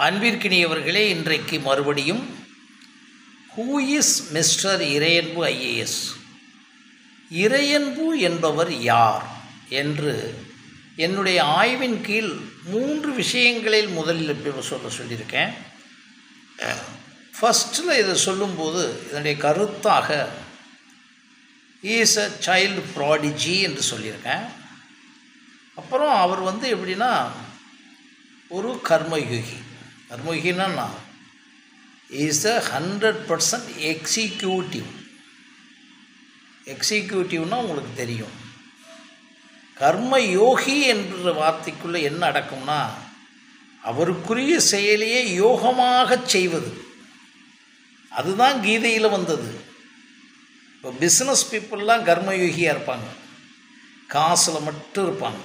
அன்பிற்கினியவர்களே, இன்றைக்கு மறுபடியும் who is mister Iraianbu IAS, Iraianbu என்பவர் யார் என்று என்னுடைய ஆய்வின் கீழ் 3 விஷயங்களில் முதலில் சொல்லியிருக்கேன். ஃபஸ்ட்டில் இதை சொல்லும்போது இதனுடைய கருத்தாக இஸ் அ சைல்டு ப்ராடிஜி என்று சொல்லியிருக்கேன். அப்புறம் அவர் எப்படின்னா ஒரு கர்மயோகி. கர்மயோகின்னா இஸ் அ 100% எக்ஸிக்யூட்டிவ்னா உங்களுக்கு தெரியும். கர்மயோகி என்ற வார்த்தைக்குள்ளே என்ன அடக்கும்னா அவருக்குரிய செயலையே யோகமாக செய்வது. அதுதான் கீதையில் வந்தது. இப்போ பிஸ்னஸ் பீப்புளெலாம் கர்மயோகியாக இருப்பாங்க, காசில் மட்டும் இருப்பாங்க.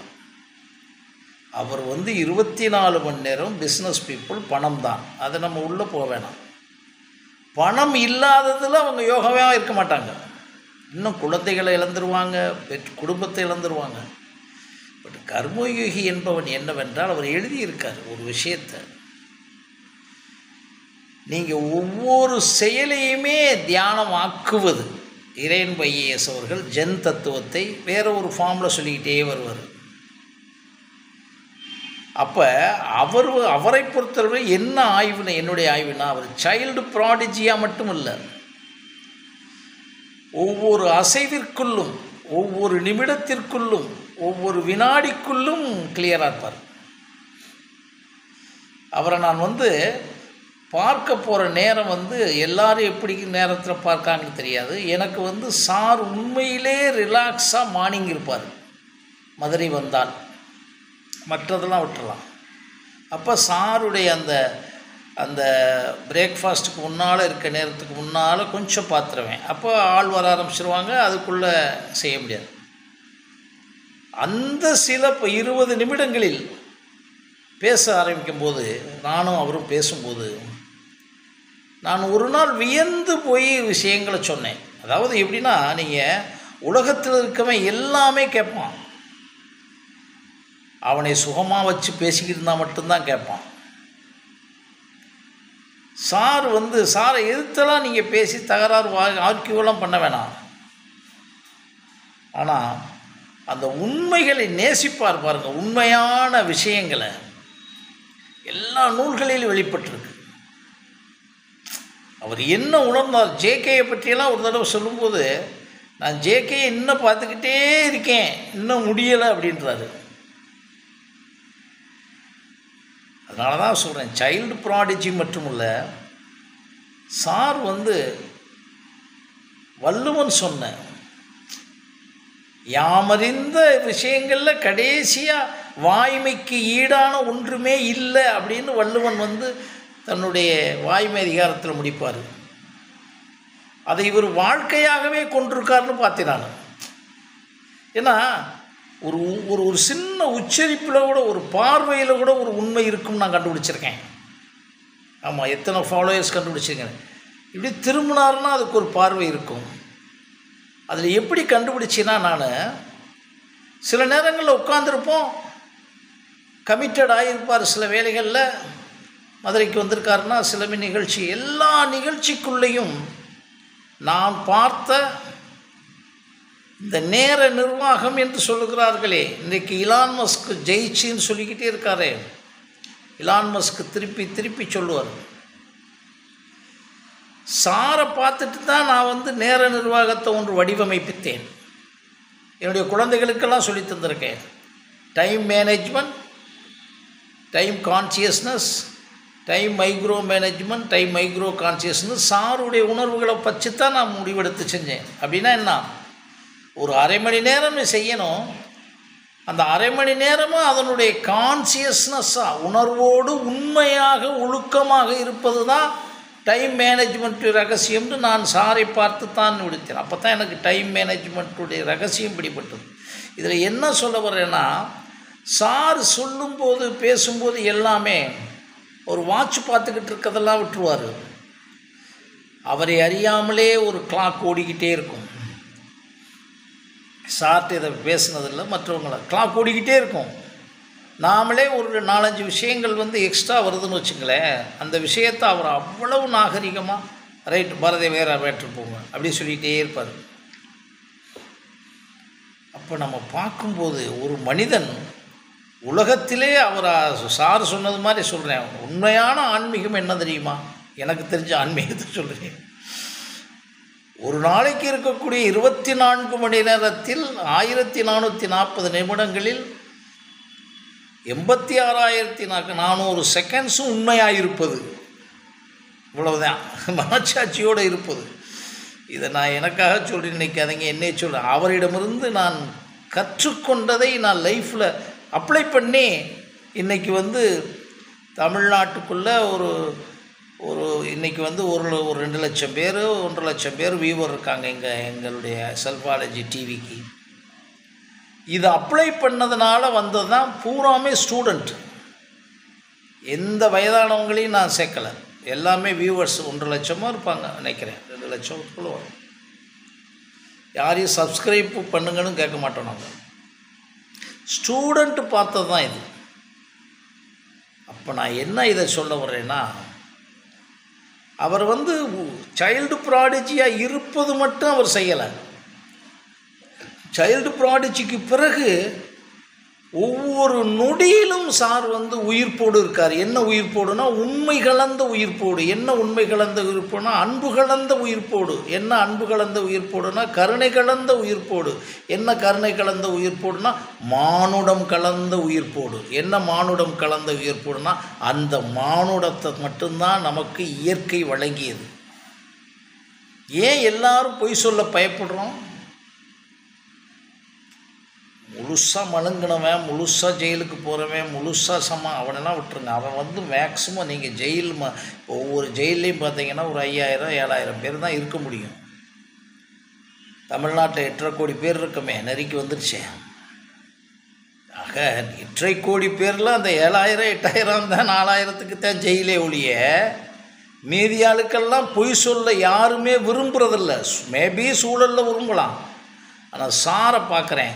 அவர் 24 மணி நேரம் பிஸ்னஸ் பீப்புள் பணம் தான். அதை நம்ம உள்ளே போக வேணாம். பணம் இல்லாததில் அவங்க யோகாவாக இருக்க மாட்டாங்க. இன்னும் குழந்தைகளை இழந்துருவாங்க, குடும்பத்தை இழந்துருவாங்க. பட் கர்மயோகி என்பவன் என்னவென்றால் அவர் எழுதியிருக்கார் ஒரு விஷயத்தை. நீங்கள் ஒவ்வொரு செயலையுமே தியானம் ஆக்குவது. இறையன்பு ஐஏஎஸ் அவர்கள் ஜென் தத்துவத்தை வேறு ஒரு ஃபார்மில் சொல்லிக்கிட்டே வருவார். அப்போ அவரை பொறுத்தவரை என்ன ஆய்வுனா, என்னுடைய ஆய்வுனா, அவர் சைல்டு ப்ராடிஜியாக மட்டும் இல்லை, ஒவ்வொரு அசைவிற்குள்ளும், ஒவ்வொரு நிமிடத்திற்குள்ளும், ஒவ்வொரு வினாடிக்குள்ளும் கிளியராக இருப்பார். அவரை நான் பார்க்க போகிற நேரம் எல்லாரும் எப்படி நேரத்தில் பார்க்காங்கன்னு தெரியாது. எனக்கு சார் உண்மையிலே ரிலாக்ஸாக மார்னிங் இருப்பார். மதுரை வந்தால் மற்றதெல்லாம் விட்டுறலாம். அப்போ சாருடைய அந்த பிரேக்ஃபாஸ்ட்டுக்கு முன்னால் இருக்க நேரத்துக்கு முன்னால் கொஞ்சம் பார்த்துருவேன். அப்போ ஆள் வர ஆரம்பிச்சிருவாங்க, அதுக்குள்ளே செய்ய முடியாது. அந்த சில 20 நிமிடங்களில் பேச ஆரம்பிக்கும்போது, நானும் அவரும் பேசும்போது, நான் ஒரு நாள் வியந்து போய் விஷயங்களை சொன்னேன். அதாவது எப்படின்னா, நீங்கள் உலகத்தில் இருக்கவன் எல்லாமே கேட்பான், அவனை சுகமாக வச்சு பேசிக்கிட்டு இருந்தால் மட்டும்தான் கேட்பான். சாரை எதிர்த்தெல்லாம் நீங்கள் பேசி தகராறு ஆர்கியூவெல்லாம் பண்ண வேணாம். ஆனால் அந்த உண்மைகளை நேசிப்பார் பாருங்கள். உண்மையான விஷயங்களை எல்லா நூல்களிலும் வெளிப்பட்டிருக்கு. அவர் என்ன உணர்ந்தார், ஜேகேயை பற்றியெல்லாம் ஒரு தடவை சொல்லும்போது, நான் ஜேகேயை இன்னும் பார்த்துக்கிட்டே இருக்கேன், இன்னும் முடியலை அப்படின்றாரு. அதனால தான் சொல்கிறேன், சைல்டு ப்ராடிஜி மட்டும் இல்லை, சார் வள்ளுவன் சொன்ன யாமறிந்த விஷயங்களில் கடைசியாக வாய்மைக்கு ஈடான ஒன்றுமே இல்லை அப்படின்னு வள்ளுவன் தன்னுடைய வாய்மை அதிகாரத்தில் முடிப்பார். அதை இவர் வாழ்க்கையாகவே கொண்டிருக்காருன்னு பார்த்தேன். ஏன்னா ஒரு ஒரு சின்ன உச்சரிப்பில் கூட, ஒரு பார்வையில் கூட ஒரு உண்மை இருக்குன்னு நான் கண்டுபிடிச்சிருக்கேன். ஆமாம், எத்தனை ஃபாலோயர்ஸ் கண்டுபிடிச்சிருக்கேன். இப்படி திரும்பினார்னா அதுக்கு ஒரு பார்வை இருக்கும். அதில் எப்படி கண்டுபிடிச்சின்னா, நான் சில நேரங்களில் உட்காந்துருப்போம், கமிட்டட் ஆகியிருப்பார் சில வேலைகளில். மதுரைக்கு வந்திருக்காருன்னா சில நிகழ்ச்சி, எல்லா நிகழ்ச்சிக்குள்ளேயும் நான் பார்த்த இந்த நேர நிர்வாகம் என்று சொல்லுகிறார்களே, இன்றைக்கு இலான் மஸ்க் ஜெயிச்சின்னு சொல்லிக்கிட்டே இருக்காரே, இலான் மஸ்க் திருப்பி திருப்பி சொல்லுவார். சாரை பார்த்துட்டு தான் நான் நேர நிர்வாகத்தை ஒன்று வடிவமைப்பித்தேன். என்னுடைய குழந்தைகளுக்கெல்லாம் சொல்லி தந்திருக்கேன். Time management, time consciousness, time micro management, time micro consciousness. சாருடைய உணர்வுகளை பற்றி தான் நான் முடிவெடுத்து செஞ்சேன். அப்படின்னா என்ன, ஒரு அரை மணி நேரம் செய்யணும், அந்த அரை மணி நேரமும் அதனுடைய கான்சியஸ்னஸ்ஸாக, உணர்வோடு உண்மையாக ஒழுக்கமாக இருப்பது தான் டைம் மேனேஜ்மெண்ட்டு ரகசியம்னு நான் சாரை பார்த்து தான் விடுத்தேன். அப்போ தான் எனக்கு டைம் மேனேஜ்மெண்ட்டுடைய ரகசியம் பிடிபட்டது. இதில் என்ன சொல்ல வர்றேன்னா, சார் சொல்லும்போது பேசும்போது எல்லாமே ஒரு வாட்ச் பார்த்துக்கிட்டு இருக்கிறதெல்லாம் விட்டுருவார். அவரை அறியாமலே ஒரு கிளாக் ஓடிக்கிட்டே இருக்கும். சார்ட்டு இதை பேசுனதில்லை, மற்றவங்கள கிளாக் ஓடிக்கிட்டே இருக்கும். நாமளே ஒரு 4-5 விஷயங்கள் வந்து எக்ஸ்ட்ரா வருதுன்னு வச்சுங்களேன், அந்த விஷயத்தை அவர் அவ்வளவு நாகரிகமாக ரைட்டு பாரதிய வேற வேற்று போங்க அப்படி சொல்லிகிட்டே இருப்பார். அப்போ நம்ம பார்க்கும்போது ஒரு மனிதன் உலகத்திலே அவர் சார் சொன்னது மாதிரி சொல்கிறேன், உண்மையான ஆன்மீகம் என்ன தெரியுமா? எனக்கு தெரிஞ்ச ஆன்மீகத்தை சொல்கிறேன். ஒரு நாளைக்கு இருக்கக்கூடிய 24 மணி நேரத்தில் 1440 நிமிடங்களில் 86,400 செகண்ட்ஸும் உண்மையாக இருப்பது, இவ்வளவுதான். மனச்சாட்சியோடு இருப்பது. இதை நான் எனக்காக சொல்கிறேன் நினைக்காதீங்க, என்னை சொல்கிறேன். அவரிடமிருந்து நான் கற்றுக்கொண்டதை நான் லைஃப்பில் அப்ளை பண்ணி இன்றைக்கி வந்து தமிழ்நாட்டுக்குள்ளே ஒரு இன்றைக்கி வந்து ஒரு 2 லட்சம் பேர் 1.5 லட்சம் பேர் வியூவர் இருக்காங்க எங்களுடைய செல்ஃபாலஜி டிவிக்கு. இதை அப்ளை பண்ணதுனால வந்தது தான். பூராமே ஸ்டூடெண்ட், எந்த வயதானவங்களையும் நான் சேர்க்கலை. எல்லாமே வியூவர்ஸ் 1.5 லட்சமாக இருப்பாங்க நினைக்கிறேன், 2 லட்சத்துக்குள்ளே வரும். யாரையும் சப்ஸ்கிரைப் பண்ணுங்கன்னு கேட்க மாட்டோம் நாங்கள். ஸ்டூடெண்ட்டு பார்த்தது தான் இது. அப்போ நான் என்ன இதை சொல்ல வர்றேன்னா, அவர் வந்து சைல்டு ப்ராடிஜியாக இருப்பது மட்டும் அவர் செய்யலை. சைல்டு ப்ராடிஜிக்கு பிறகு ஒவ்வொரு நொடியிலும் சார் வந்து உயிர்ப்போடு இருக்கார். என்ன உயிர்ப்போடுனா உண்மை கலந்த உயிர்ப்போடு. என்ன உண்மை கலந்த உயிர்ப்போடுனா அன்பு கலந்த உயிர்ப்போடு. என்ன அன்பு கலந்த உயிர்ப்போடுனா கருணை கலந்த உயிர்ப்போடு. என்ன கருணை கலந்த உயிர்ப்போடுனா மானுடம் கலந்த உயிர்ப்போடு. என்ன மானுடம் கலந்த உயிர்ப்போடுனா அந்த மானுடத்தை மட்டும்தான் நமக்கு இயற்கை வழங்கியது. ஏன் எல்லாரும் பொய் சொல்ல பயப்படுறோம்? முழுசாக மழுங்கினவன், முழுசாக ஜெயிலுக்கு போகிறவன், முழுசாக அவனெல்லாம் விட்டுருங்க. அவன் வந்து மேக்ஸிமம் நீங்கள் ஜெயில் ஒவ்வொரு ஜெயிலையும் பார்த்தீங்கன்னா ஒரு 5,000-7,000 பேர் தான் இருக்க முடியும். தமிழ்நாட்டில் 8.5 கோடி பேர் இருக்கமே, நெருக்கி வந்துடுச்சே. ஆக 8.5 கோடி பேரில் அந்த 7,000-8,000 தான் 4,000க்கு தான் ஜெயிலே ஒழிய மீதி ஆளுக்கெல்லாம் பொய் சொல்ல யாருமே விரும்புகிறதில்ல. மேபி சூழலில் விரும்பலாம். ஆனால் சாரை பார்க்குறேன்.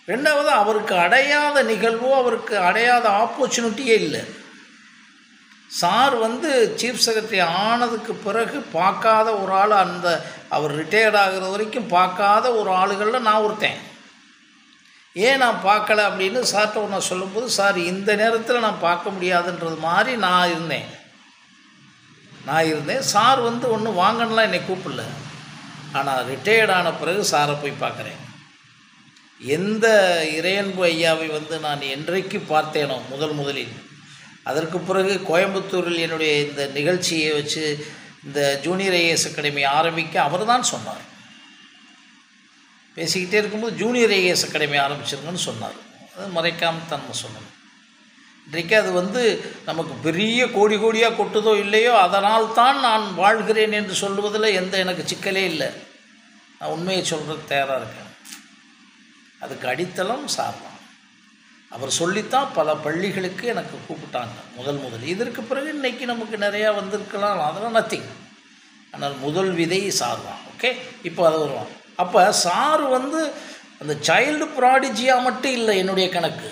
ரெண்டாவது, அவருக்கு அடையாத நிகழ்வோ அவருக்கு அடையாத ஆப்பர்ச்சுனிட்டியே இல்லை. சார் வந்து சீஃப் செக்ரட்டரி ஆனதுக்கு பிறகு பார்க்காத ஒரு ஆள், அந்த அவர் ரிட்டையர்ட் ஆகிற வரைக்கும் பார்க்காத ஒரு ஆளுகளில் நான் ஒருத்தன். ஏன் நான் பார்க்கல அப்படின்னு சார்கிட்ட நான் சொல்லும்போது, சார் இந்த நேரத்தில் நான் பார்க்க முடியாதுன்றது மாதிரி நான் இருந்தேன். சார் வந்து ஒன்றும் வாங்கணும்லாம் என்னை கூப்பிடல. ஆனால் ரிட்டையர்ட் ஆன பிறகு சாரை போய் பார்க்குறேன். எந்த இறையன்பு ஐயாவை வந்து நான் என்றைக்கு பார்த்தேனோ முதலில், அதற்கு பிறகு கோயம்புத்தூரில் என்னுடைய இந்த நிகழ்ச்சியை வச்சு இந்த ஜூனியர் ஐஏஎஸ் அகாடமி ஆரம்பிக்க அவர் தான் சொன்னார். பேசிக்கிட்டே இருக்கும்போது ஜூனியர் ஐஏஎஸ் அகாடமி ஆரம்பிச்சிருங்கன்னு சொன்னார். அது மறைக்காமல் தான் நம்ம சொல்லணும். இன்றைக்கு அது வந்து நமக்கு பெரிய கோடி கோடியாக கொட்டுதோ இல்லையோ, அதனால் தான் நான் வாழ்கிறேன் என்று சொல்லுவதில் எனக்கு சிக்கலே இல்லை. நான் உண்மையை சொல்கிறது தயாராக இருக்கேன். அதுக்கு அடித்தளம் சார் தான். அவர் சொல்லித்தான் பல பள்ளிகளுக்கு எனக்கு கூப்பிட்டாங்க முதல். இதற்கு பிறகு இன்றைக்கி நமக்கு நிறையா வந்திருக்கலாம், அதெல்லாம் நத்திங். ஆனால் முதல் விதை சார் தான். ஓகே, இப்போ அது வருவோம். அப்போ சார் வந்து அந்த சைல்டு ப்ராடிஜியாக மட்டும் இல்லை என்னுடைய கணக்கு,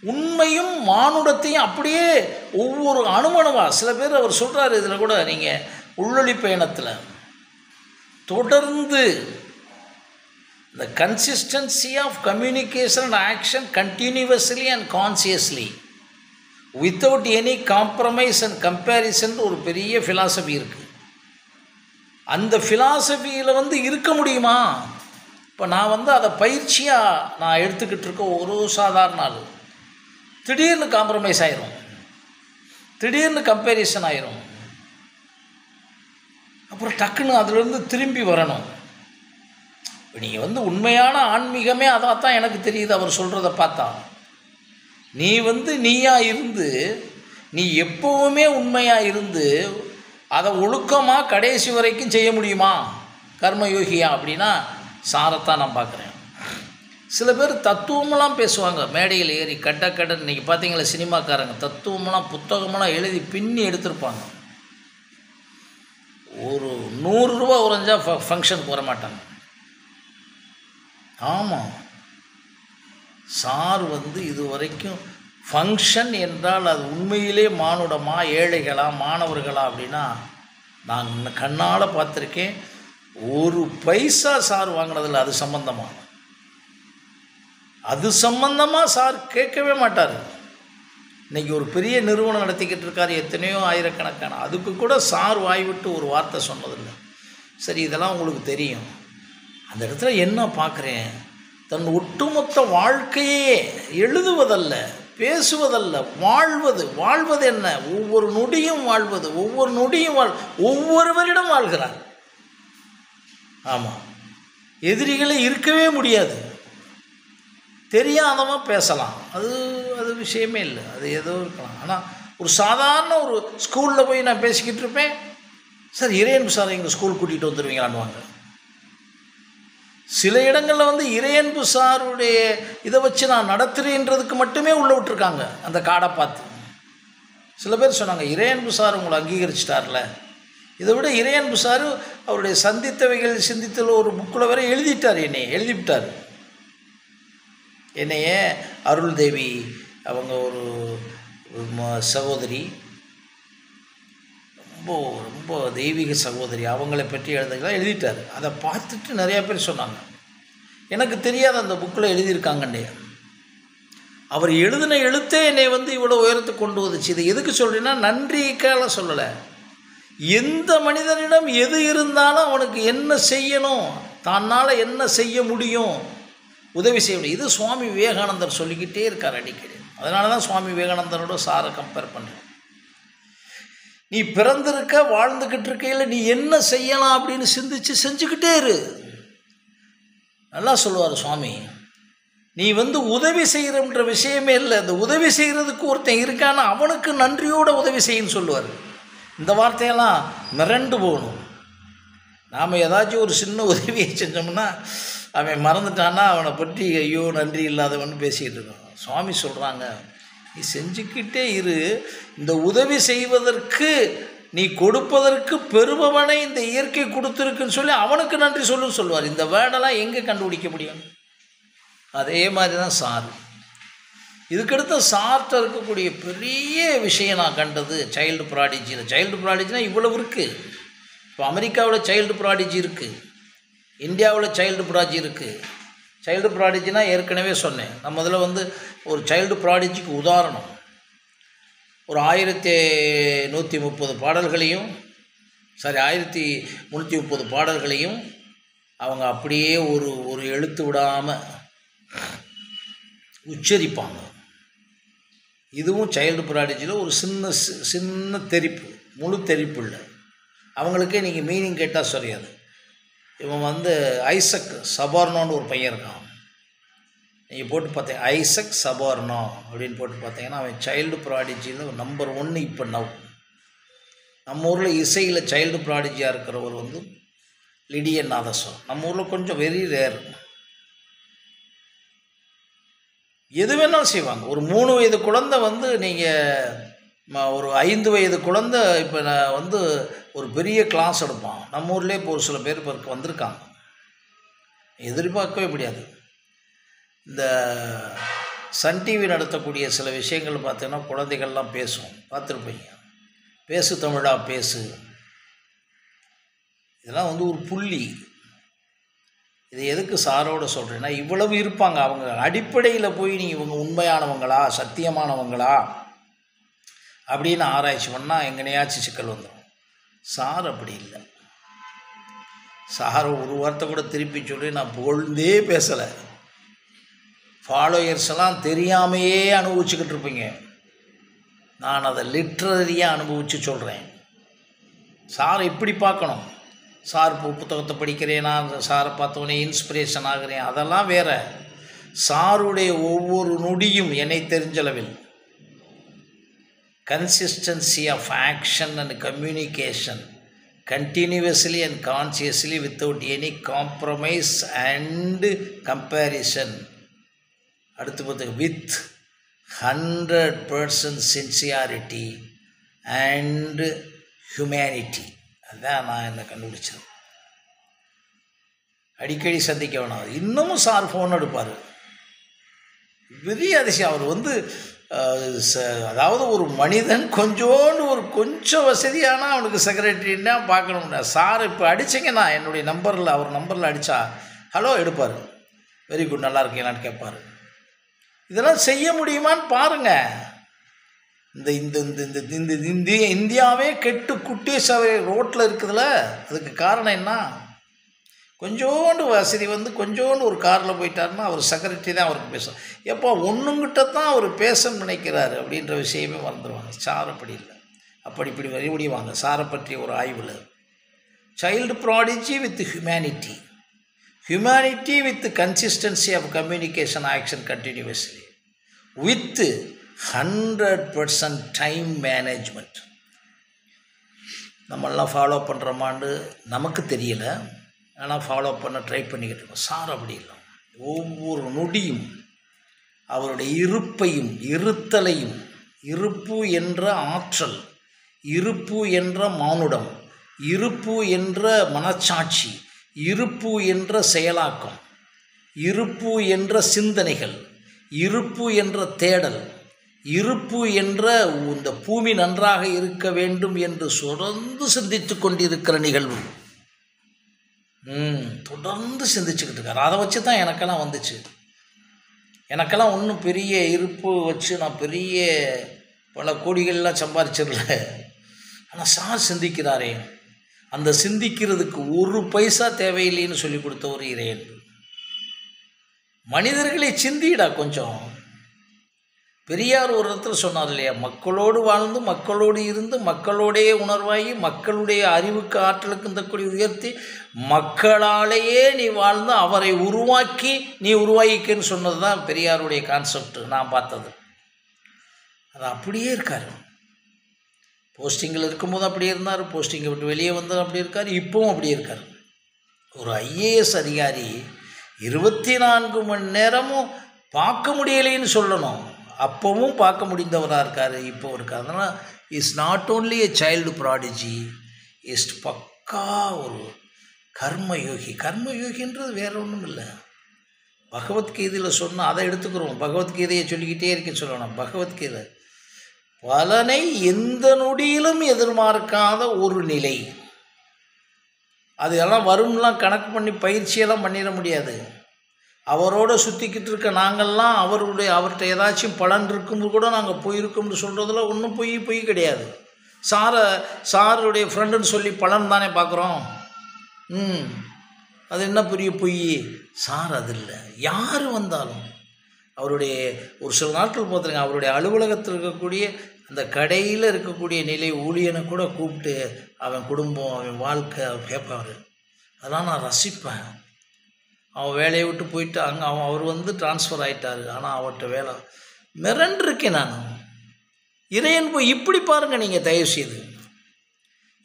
உண்மையும் மானுடத்தையும் அப்படியே ஒவ்வொரு அணுமணுவாக. சில பேர் அவர் சொல்கிறார், இதில் கூட நீங்கள் உள்ளொளி பயணத்தில் தொடர்ந்து the consistency of communication and action continuously and consciously without any compromise and comparison ஒரு பெரிய philosophy இருக்குது. அந்த philosophyயில் வந்து இருக்க முடியுமா? இப்போ நான் வந்து அதை பயிற்சியாக நான் எடுத்துக்கிட்டு இருக்க ஒரு சாதாரண ஆள். திடீர்னு காம்ப்ரமைஸ் ஆயிரும், திடீர்னு கம்பேரிசன் ஆயிரும். அப்புறம் டக்குன்னு அதிலிருந்து திரும்பி வரணும். நீங்கள் வந்து உண்மையான ஆன்மீகமே அதான் தான் எனக்கு தெரியுது அவர் சொல்கிறத பார்த்தா. நீ வந்து நீயாக இருந்து, நீ எப்போவுமே உண்மையாக இருந்து அதை ஒழுக்கமாக கடைசி வரைக்கும் செய்ய முடியுமா கர்மயோகியா அப்படின்னா சாரத்தான் நான் பார்க்குறேன். சில பேர் தத்துவமெல்லாம் பேசுவாங்க மேடையில் ஏறி கட்ட இன்றைக்கி பார்த்தீங்களா சினிமாக்காரங்க தத்துவமெல்லாம் புத்தகமெல்லாம் எழுதி பின்னி எடுத்திருப்பாங்க. ஒரு 100 ரூபா உறைஞ்சா ஃபங்க்ஷனுக்கு வர மாட்டாங்க. ஆமாம், சார் வந்து இது வரைக்கும் ஃபங்க்ஷன் என்றால் அது உண்மையிலே மானுடமா, ஏழைகளா, மாணவர்களா அப்படின்னா நான் கண்ணால் பார்த்துருக்கேன். ஒரு பைசா சார் வாங்கினதில்லை. அது சம்பந்தமாக சார் கேட்கவே மாட்டார். இன்றைக்கி ஒரு பெரிய நிறுவனம் நடத்திக்கிட்டு இருக்கார், எத்தனையோ ஆயிரக்கணக்கான, அதுக்கு கூட சார் வாய்விட்டு ஒரு வார்த்தை சொன்னதில்லை. சரி, இதெல்லாம் உங்களுக்கு தெரியும். அந்த இடத்துல என்ன பார்க்குறேன், தன் ஒட்டுமொத்த வாழ்க்கையே எழுதுவதல்ல, பேசுவதல்ல, வாழ்வது என்ன, ஒவ்வொரு நொடியும் வாழ்வது, ஒவ்வொருவரிடம் வாழ்கிறார். ஆமாம், எதிரிகளே இருக்கவே முடியாது. தெரியாதவன் பேசலாம், அது விஷயமே இல்லை, அது ஏதோ இருக்கலாம். ஆனால் ஒரு சாதாரண ஒரு ஸ்கூலில் போய் நான் பேசிக்கிட்டு இருப்பேன், சார் இறையன்பு சார் எங்கள் ஸ்கூல் கூட்டிகிட்டு வந்துடுவீங்களான்னுவாங்க. சில இடங்களில் வந்து இறையன்பு சாருடைய இதை வச்சு நான் நடத்துகிறேன்றதுக்கு மட்டுமே உள்ளே விட்டுருக்காங்க அந்த கார்டை பார்த்து. சில பேர் சொன்னாங்க, இறையன்பு சார் உங்களை அங்கீகரிச்சிட்டார்ல. இதை விட இறையன்பு சார் அவருடைய சந்தித்தவைகள் சிந்தித்தல் ஒரு புக்கில் வரை எழுதிட்டார், எழுதிவிட்டார். என்னையே அருள் தேவி அவங்க ஒரு சகோதரி, ரொம்ப ரொம்ப தெய்வீக சகோதரி, அவங்கள பற்றி எழுதிட்டார். அதை பார்த்துட்டு நிறையா பேர் சொன்னாங்க, எனக்கு தெரியாத அந்த புக்கில் எழுதியிருக்காங்கன்னே. அவர் எழுதின எழுத்தே என்னை வந்து இவ்வளோ உயரத்துக்கு கொண்டு வந்துச்சு. இதை எதுக்கு சொல்கிறேன்னா, நன்றிக்கால சொல்லலை. எந்த மனிதனிடம் எது இருந்தாலும் அவனுக்கு என்ன செய்யணும், தன்னால் என்ன செய்ய முடியும், உதவி செய்ய முடியும். இது சுவாமி விவேகானந்தர் சொல்லிக்கிட்டே இருக்கார் அடிக்கடி. அதனால தான் சுவாமி விவேகானந்தரோட சாரை கம்பேர் பண்ணுறேன். நீ பிறந்திருக்க, வாழ்ந்துக்கிட்டு இருக்கையில் நீ என்ன செய்யலாம் அப்படின்னு சிந்திச்சு செஞ்சுக்கிட்டே இரு. நல்லா சொல்லுவார் சுவாமி, நீ வந்து உதவி செய்கிறன்ற விஷயமே இல்லை, இந்த உதவி செய்கிறதுக்கு ஒருத்தன் இருக்கான்னா அவனுக்கு நன்றியோட உதவி செய்யன்னு சொல்லுவார். இந்த வார்த்தையெல்லாம் மிரண்டு போகணும். நாம் ஏதாச்சும் ஒரு சின்ன உதவியை செஞ்சோம்னா அவன் மறந்துட்டான்னா அவனை பற்றி ஐயோ நன்றி இல்லாதவன் பேசிக்கிட்டு இருக்கான். சுவாமி சொல்கிறாங்க, நீ செஞ்சுக்கிட்டே இரு, இந்த உதவி செய்வதற்கு நீ கொடுப்பதற்கு பெருமவனை இந்த இயற்கை கொடுத்துருக்குன்னு சொல்லி அவனுக்கு நன்றி சொல்லுன்னு சொல்லுவார். இந்த வேர்டெல்லாம் எங்கே கண்டுபிடிக்க முடியும்? அதே மாதிரி தான் சார். இதுக்கடுத்து சார்ட்ட இருக்கக்கூடிய பெரிய விஷயம் நான் கண்டது சைல்டு ப்ராடிஜியில். சைல்டு ப்ராடிஜினா இவ்வளவு இருக்குது. இப்போ அமெரிக்காவில் சைல்டு ப்ராடிஜி இருக்குது, இந்தியாவில் சைல்டு ப்ராடிஜி இருக்குது. சைல்டு ப்ராடிஜினா ஏற்கனவே சொன்னேன். நம்ம இதில் வந்து ஒரு சைல்டு ப்ராடிஜிக்கு உதாரணம் ஒரு 1130 பாடல்களையும் 1330 பாடல்களையும் அவங்க அப்படியே ஒரு எழுத்து விடாமல் உச்சரிப்பாங்க. இதுவும் சைல்டு ப்ராடிஜியில் ஒரு சின்ன தெரிப்பு, முழு தெரிப்பு இல்லை. அவங்களுக்கே நீங்கள் மீனிங் கேட்டால் சரியாது. இவன் வந்து ஐசக் சபார்னோன்னு ஒரு பையன் இருக்கான். நீங்கள் போட்டு பார்த்தேன் ஐசக் சபார்னோ அப்படின்னு போட்டு பார்த்தீங்கன்னா அவன் சைல்டு ப்ராடிஜியில் நம்பர் 1 இப்போ நம்ம ஊரில் இசையில் சைல்டு ப்ராடிஜியாக இருக்கிறவர் வந்து லிடியன் நாதஸ்வரம். நம்ம ஊரில் கொஞ்சம் வெரி ரேர். எது வேணாலும் செய்வாங்க. ஒரு 3 வயது குழந்தை வந்து நீங்கள் ஒரு 5 வயது குழந்தை இப்போ நான் வந்து ஒரு பெரிய கிளாஸ் எடுப்பான். நம்ம ஊர்லேயே இப்போ ஒரு சில பேர் இப்போ வந்திருக்காங்க, எதிர்பார்க்கவே முடியாது. இந்த சன் டிவி நடத்தக்கூடிய சில விஷயங்கள் பார்த்தீங்கன்னா குழந்தைகள்லாம் பேசும், பார்த்துருப்பீங்க. பேசு தமிழா பேசு, இதெல்லாம் வந்து ஒரு புள்ளி. இது எதுக்கு சாரோடு சொல்கிறேன்னா, இவ்வளவு இருப்பாங்க. அவங்க அடிப்படையில் போய் நீங்கள் இவங்க உண்மையானவங்களா சத்தியமானவங்களா அப்படின்னு ஆராய்ச்சி பண்ணால் எங்கனையாச்சும் சிக்கல் வந்துடும். சார் அப்படி இல்லை. சார் ஒரு வார்த்தை கூட திருப்பி சொல்லி நான் புகழ்ந்தே பேசலை. ஃபாலோயர்ஸ் எல்லாம் தெரியாமையே அனுபவிச்சுக்கிட்டு இருப்பீங்க. நான் அதை லிட்ரரியாக அனுபவித்து சொல்கிறேன். சார் இப்படி பார்க்கணும். சார் புத்தகத்தை படிக்கிறேன், நான் சாரை பார்த்தோன்னே இன்ஸ்பிரேஷன் ஆகிறேன், அதெல்லாம் வேறு. சாருடைய ஒவ்வொரு நொடியும் என்னை தெரிஞ்சளவில் consistency of action and communication continuously and consciously without any compromise and comparison. அடுத்து பார்த்து with 100% sincerity and humanity. அதுதான் நான் என்ன கண்டுபிடிச்சது. அடிக்கடி சந்திக்க வேணாம். இன்னமும் சார் ஃபோன் எடுப்பார். பெரிய அதிசயம். அவர் வந்து அதாவது ஒரு மனிதன் கொஞ்சம் வசதியானா அவனுக்கு செக்ரட்டரின்னா பார்க்கணும்னா, சார் இப்போ அடிச்சிங்கன்னா என்னுடைய நம்பரில் அவர் நம்பரில் அடித்தா ஹலோ எடுப்பார், வெரி குட் நல்லா இருக்கீங்களான்னு கேட்பார். இதெல்லாம் செய்ய முடியுமான்னு பாருங்கள். இந்த இந்த இந்த இந்த இந்த இந்தியாவே கெட்டு குட்டீஸாவே ரோட்டில் இருக்குதுல்ல, அதுக்கு காரணம் என்ன? கொஞ்சோண்டு வசதி வந்து கொஞ்சோண்டு ஒரு காரில் போயிட்டாருன்னா அவர் செக்ரட்டரி தான் அவருக்கு பேசும். எப்போ ஒன்றுங்கிட்ட தான் அவர் பேசணும்னு நினைக்கிறாரு அப்படின்ற விஷயமே மறந்துடுவாங்க. சார் அப்படி இல்லை, இப்படி வரி முடிவாங்க. சாரை பற்றிய ஒரு ஆய்வில் child prodigy with humanity with consistency of communication action continuously with 100% time management. நம்மெல்லாம் ஃபாலோ பண்ணுறோமான்னு நமக்கு தெரியலை, ஆனால் ஃபாலோ பண்ண ட்ரை பண்ணிக்கிட்டு இருக்கோம். சார் அப்படி இல்லை, ஒவ்வொரு நொடியும் அவருடைய இருப்பையும் இருத்தலையும், இருப்பு என்ற ஆற்றல், இருப்பு என்ற மானுடம், இருப்பு என்ற மனச்சாட்சி, இருப்பு என்ற செயலாக்கம், இருப்பு என்ற சிந்தனைகள், இருப்பு என்ற தேடல், இருப்பு என்ற இந்த பூமி நன்றாக இருக்க வேண்டும் என்று தொடர்ந்து சிந்தித்து கொண்டிருக்கிற நிகழ்வு. தொடர்ந்து சிந்திச்சுக்கிட்டு இருக்கார். அதை வச்சு தான் எனக்கெல்லாம் வந்துச்சு. எனக்கெல்லாம் ஒன்றும் பெரிய இருப்பு வச்சு நான் பெரிய பல கோடிகள்லாம் சம்பாதிச்சிடல. ஆனால் சார் சிந்திக்கிறாரே, அந்த சிந்திக்கிறதுக்கு ஒரு பைசா தேவையில்லைன்னு சொல்லி கொடுத்த ஒரு இறையன். மனிதர்களை சிந்திடா கொஞ்சம். பெரியார் ஒரு இடத்துல சொன்னார் இல்லையா, மக்களோடு வாழ்ந்து மக்களோடு இருந்து மக்களோடைய உணர்வாகி மக்களுடைய அறிவுக்கு ஆற்றலுக்கு இந்த கூடிய உயர்த்தி மக்களாலேயே நீ வாழ்ந்து அவரை உருவாக்கி நீ உருவாக்கின்னு சொன்னது தான் பெரியாருடைய கான்செப்ட். நான் பார்த்தது அது அப்படியே இருக்கார். போஸ்டிங்கில் இருக்கும்போது அப்படியே இருந்தார், போஸ்டிங்கை விட்டு வெளியே வந்தார் அப்படி இருக்கார், இப்போவும் அப்படியே இருக்கார். ஒரு IAS அதிகாரி 24 மணி நேரமும் பார்க்க முடியலைன்னு சொல்லணும், அப்போவும் பார்க்க முடிந்தவராக இருக்கார், இப்போ இருக்கார். அதனால் is not only a child prodigy, is பக்கா ஒரு கர்மயோகி. கர்மயோகின்றது வேற ஒன்றும் இல்லை. பகவத்கீதையில் சொன்னால் அதை எடுத்துக்கிறோம். பகவத்கீதையை சொல்லிக்கிட்டே இருக்க சொல்லணும். பகவத்கீதை பலனை எந்த நொடியிலும் எதிர்பார்க்காத ஒரு நிலை. அதெல்லாம் வரும்லாம் கணக்கு பண்ணி பயிற்சியெல்லாம் பண்ணிட முடியாது. அவரோட சுற்றிக்கிட்டு இருக்க நாங்கள்லாம் அவர்கிட்ட ஏதாச்சும் பலன் இருக்கும்போது கூட நாங்கள் போயிருக்கோம்னு சொல்கிறதுல ஒன்றும் பொய் கிடையாது. சாருடைய ஃப்ரெண்டுன்னு சொல்லி பலன் தானே பார்க்குறோம். அது என்ன பெரிய பொய்? சார் அது இல்லை. யார் வந்தாலும் அவருடைய ஒரு சில நாட்கள் பார்த்துருங்க, அவருடைய அலுவலகத்தில் இருக்கக்கூடிய அந்த கடையில் இருக்கக்கூடிய நிலை ஊழியனை கூட கூப்பிட்டு அவன் குடும்பம் அவன் வாழ்க்கை அவன் கேட்பார். அதெல்லாம் நான் ரசிப்பேன். அவன் வேலையை விட்டு போயிட்டு அவர் வந்து ட்ரான்ஸ்ஃபர் ஆகிட்டார், ஆனால் அவர்கிட்ட வேலை மிரண்டிருக்கேன் நான். இறையன்பு இப்படி பாருங்கள் நீங்கள் தயவுசெய்து.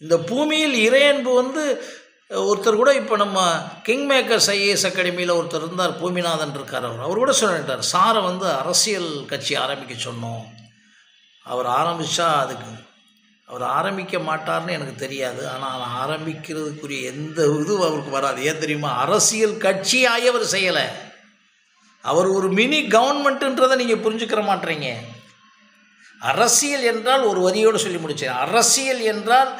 இந்த பூமியில் இறையன்பு வந்து ஒருத்தர் கூட இப்போ நம்ம கிங் மேக்கர்ஸ் IAS அகாடமியில் ஒருத்தர் இருந்தார், பூமிநாதன் இருக்கார். அவர் கூட சொல்லிட்டார், சாரை வந்து அரசியல் கட்சி ஆரம்பிக்க சொன்னோம், அவர் ஆரம்பித்தா அவர் ஆரம்பிக்க மாட்டார்னு எனக்கு தெரியாது, ஆனால் ஆரம்பிக்கிறதுக்குரிய எந்த இதுவும் அவருக்கு வராது. ஏன் தெரியுமா? அரசியல் கட்சியாகி அவர் செய்யலை. அவர் ஒரு மினி கவர்மெண்ட்டுன்றதை நீங்கள் புரிஞ்சுக்கிற மாட்டீங்க. அரசியல் என்றால் ஒரு வரியோடு சொல்லி முடிச்சேன். அரசியல் என்றால்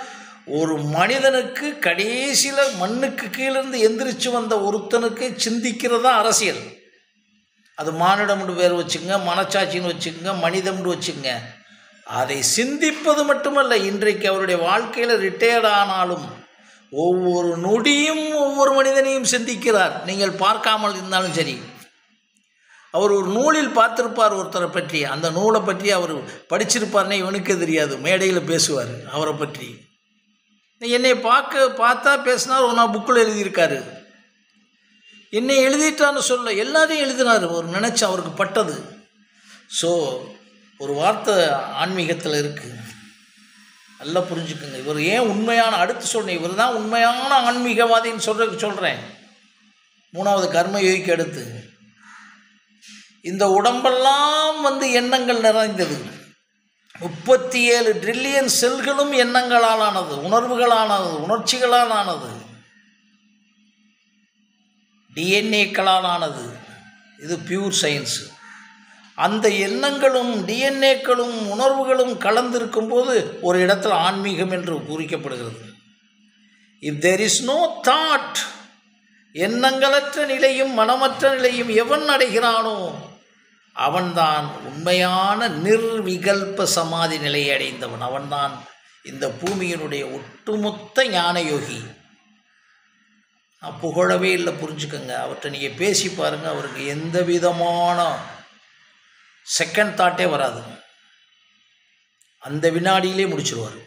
ஒரு மனிதனுக்கு கடைசியில் மண்ணுக்கு கீழிருந்து எந்திரிச்சு வந்த ஒருத்தனுக்கு சிந்திக்கிறதா அரசியல். அது மானிடம்னு பேர் வச்சுங்க, மனச்சாட்சின்னு வச்சுக்கோங்க, மனிதம்னு வச்சுக்கோங்க. அதை சிந்திப்பது மட்டுமல்ல, இன்றைக்கு அவருடைய வாழ்க்கையில் ரிட்டையர்ட் ஆனாலும் ஒவ்வொரு நொடியும் ஒவ்வொரு மனிதனையும் சிந்திக்கிறார். நீங்கள் பார்க்காமல் இருந்தாலும் சரி, அவர் ஒரு நூலில் பார்த்துருப்பார் ஒருத்தரை பற்றி, அந்த நூலை பற்றி அவர் படிச்சிருப்பார்னே இவனுக்கு தெரியாது, மேடையில் பேசுவார் அவரை பற்றி. என்னை பார்த்தா பேசினார், ஒன்றா புக்கில் எழுதியிருக்காரு. என்னை எழுதிட்டான்னு சொல்ல எல்லாரையும் எழுதினார், ஒரு நினச்சி அவருக்கு பட்டது. ஸோ ஒரு வார்த்தை ஆன்மீகத்தில் இருக்குது, நல்லா புரிஞ்சுக்குங்க. இவர் ஏன் உண்மையான, அடுத்து சொல்கிறேன், இவர் தான் உண்மையான ஆன்மீகவாதின்னு சொல்கிறேன். 3வது கர்மயோகிக்கு அடுத்து இந்த உடம்பெல்லாம் வந்து எண்ணங்கள் நிறைந்தது. 37 ட்ரில்லியன் செல்களும் எண்ணங்களால் ஆனது, உணர்வுகளானது, உணர்ச்சிகளால் ஆனது, DNA-களால் ஆனது. இது பியூர் சயின்ஸு. அந்த எண்ணங்களும் டிஎன்ஏக்களும் உணர்வுகளும் கலந்திருக்கும்போது ஒரு இடத்துல ஆன்மீகம் என்று குறிக்கப்படுகிறது. If there is no thought, எண்ணங்களற்ற நிலையும் மனமற்ற நிலையும் எவன் அடைகிறானோ அவன்தான் உண்மையான நிர்விகல்ப சமாதி நிலையை அடைந்தவன். அவன்தான் இந்த பூமியினுடைய ஒட்டுமொத்த ஞான யோகி. நான் புகழவே இல்லை, புரிஞ்சுக்கங்க. அவர்கிட்ட நீங்கள் பேசி பாருங்கள், அவருக்கு எந்த விதமான செகண்ட் தாட்டே வராது. அந்த வினாடியிலே முடிச்சிருவார்.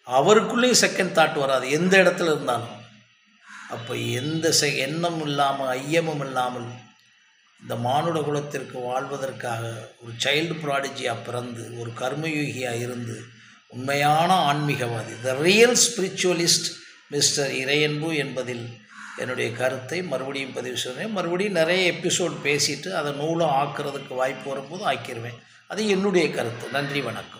அவருக்குள்ளேயும் செகண்ட் தாட் வராது, எந்த இடத்துல இருந்தாலும். அப்போ எந்த எண்ணமும் இல்லாமல் ஐயமும் இல்லாமல் இந்த மானுட குலத்திற்கு வாழ்வதற்காக ஒரு சைல்டு ப்ராடிஜியாக பிறந்து ஒரு கர்மயோகியாக இருந்து உண்மையான ஆன்மீகவாதி, the real spiritualist mister Iraianbu என்பதில் என்னுடைய கருத்தை மறுபடியும் பதிவு செய்வேன். மறுபடியும் நிறைய எபிசோட் பேசிட்டு அதை நூலாக ஆக்கிறதுக்கு வாய்ப்பு வரும்போது ஆக்கிடுவேன். அது என்னுடைய கருத்து. நன்றி, வணக்கம்.